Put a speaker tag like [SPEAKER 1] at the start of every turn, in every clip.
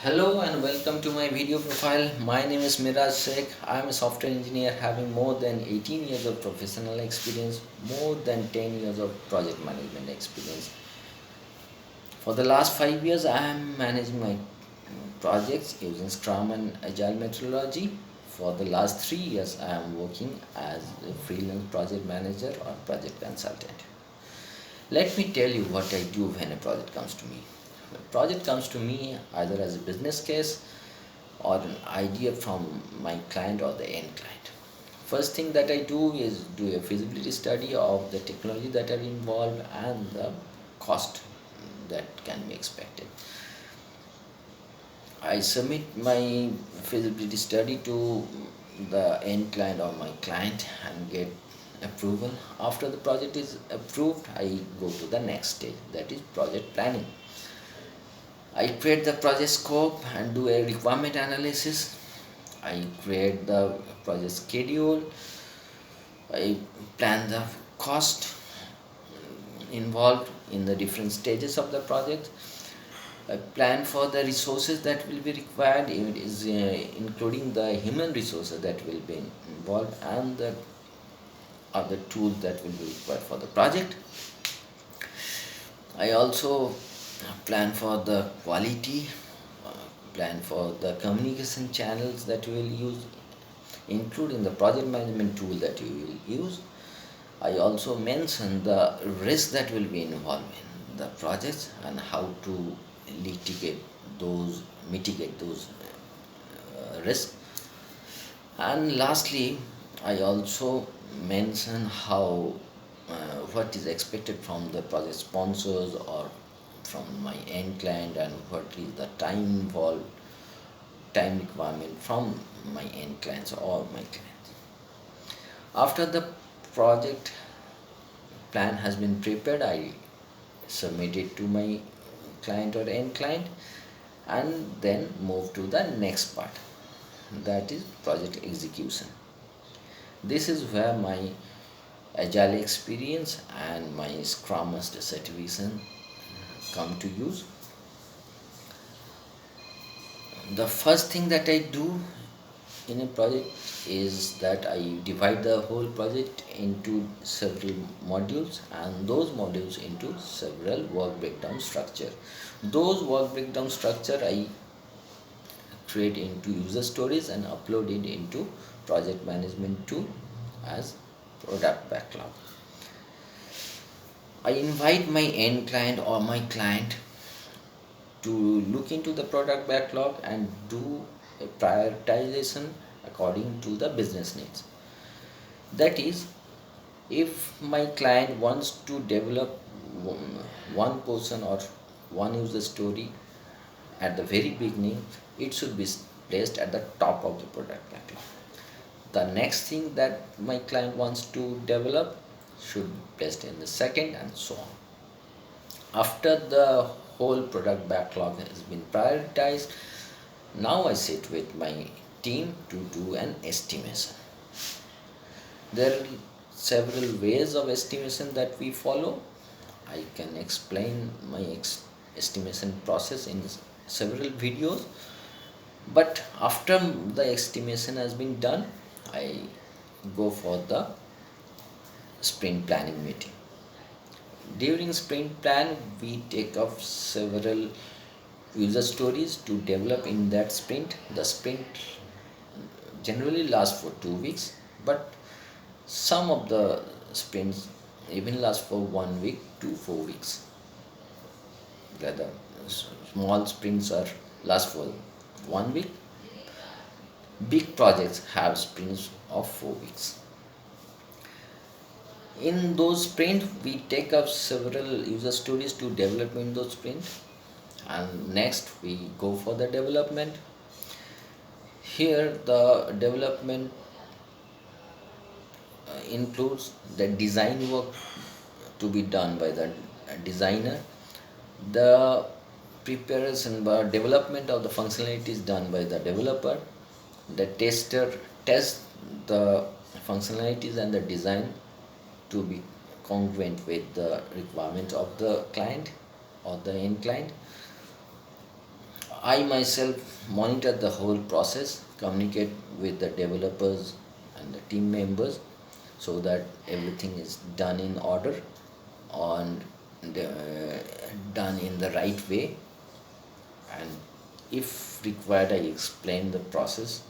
[SPEAKER 1] Hello and welcome to my video profile. My name is Miraj. I am a software engineer having more than 18 years of professional experience, more than 10 years of project management experience. For the last 5 years, I am managing my projects using Scrum and Agile methodology. For the last 3 years, I am working as a freelance project manager or project consultant. Let me tell you what I do when a project comes to me. A project comes to me either as a business case or an idea from my client or the end client. First thing that I do is do a feasibility study of the technology that are involved and the cost that can be expected. I submit my feasibility study to the end client or my client and get approval. After the project is approved, I go to the next stage, that is project planning. I create the project scope and do a requirement analysis. I create the project schedule. I plan the cost involved in the different stages of the project. I plan for the resources that will be required, it is including the human resources that will be involved and the other tools that will be required for the project. I also plan for the quality, uh, plan for the communication channels that we will use, including the project management tool that you will use. I also mention the risk that will be involved in the projects and how to mitigate those risks. And lastly, I also mention what is expected from the project sponsors or from my end client and what is the time requirement from my end clients or my clients. After the project plan has been prepared, I submit it to my client or end client and then move to the next part, that is project execution. This is where my agile experience and my scrum master certification come to use. The first thing that I do in a project is that I divide the whole project into several modules and those modules into several work breakdown structure. Those work breakdown structure I create into user stories and upload it into project management tool as product backlog. I invite my end client or my client to look into the product backlog and do a prioritization according to the business needs. That is, if my client wants to develop one person or one user story at the very beginning, it should be placed at the top of the product backlog. The next thing that my client wants to develop should be placed in the second, and so on. After the whole product backlog has been prioritized, now I sit with my team to do an estimation. There are several ways of estimation that we follow. I can explain my estimation process in several videos, but after the estimation has been done, I go for the sprint planning meeting. During sprint plan, we take up several user stories to develop in that sprint. The sprint generally lasts for 2 weeks, but some of the sprints even last for 1 week to 4 weeks. Rather, small sprints are last for 1 week. Big projects have sprints of 4 weeks. In those sprints, we take up several user stories to develop in those sprints, and next we go for the development. Here, the development includes the design work to be done by the designer. The preparation or development of the functionality is done by the developer. The tester tests the functionalities and the design to be congruent with the requirements of the client or the end client. I myself monitor the whole process, communicate with the developers and the team members so that everything is done in order and done in the right way. And if required, I explain the process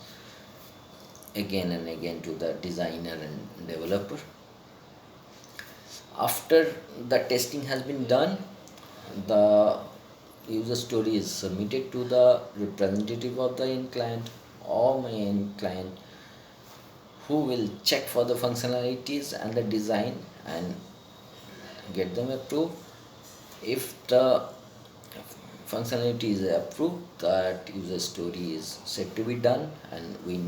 [SPEAKER 1] again and again to the designer and developer. After the testing has been done, the user story is submitted to the representative of the end client or my end client, who will check for the functionalities and the design and get them approved. If the functionality is approved, that user story is said to be done and we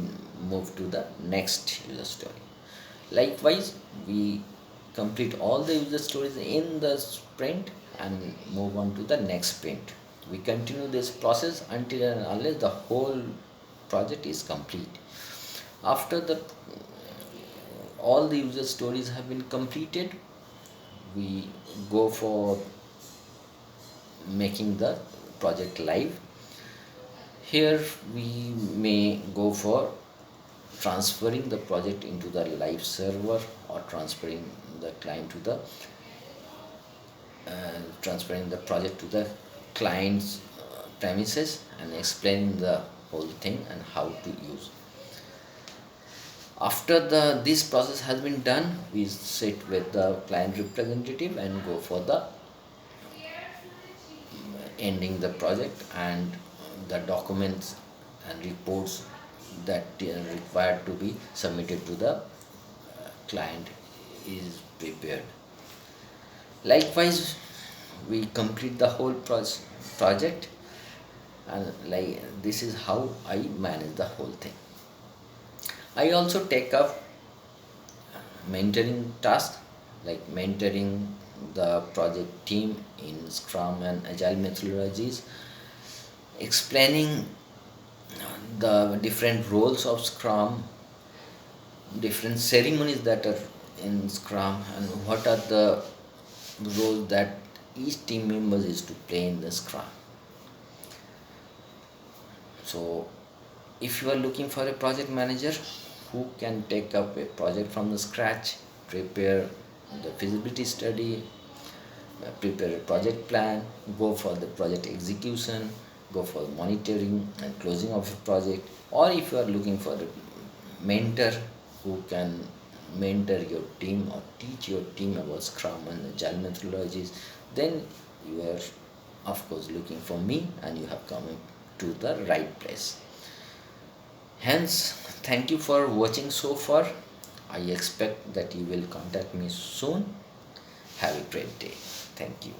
[SPEAKER 1] move to the next user story. Likewise, we complete all the user stories in the sprint and move on to the next sprint. We continue this process until and unless the whole project is complete. After the all the user stories have been completed, we go for making the project live. Here we may go for transferring the project into the live server or transferring the project to the client's premises and explaining the whole thing and how to use. After this process has been done, we sit with the client representative and go for the ending the project, and the documents and reports that are required to be submitted to the client is prepared. Likewise, we complete the whole project, and like this is how I manage the whole thing. I also take up mentoring tasks, like mentoring the project team in Scrum and Agile methodologies, explaining the different roles of Scrum, different ceremonies that are in Scrum, and what are the roles that each team members is to play in the Scrum. So, if you are looking for a project manager who can take up a project from the scratch, prepare the feasibility study, prepare a project plan, go for the project execution, go for monitoring and closing of a project, or if you are looking for a mentor who can mentor your team or teach your team about Scrum and Agile methodologies, then you are of course looking for me and you have come to the right place. Hence, thank you for watching so far. I expect that you will contact me soon. Have a great day. Thank you.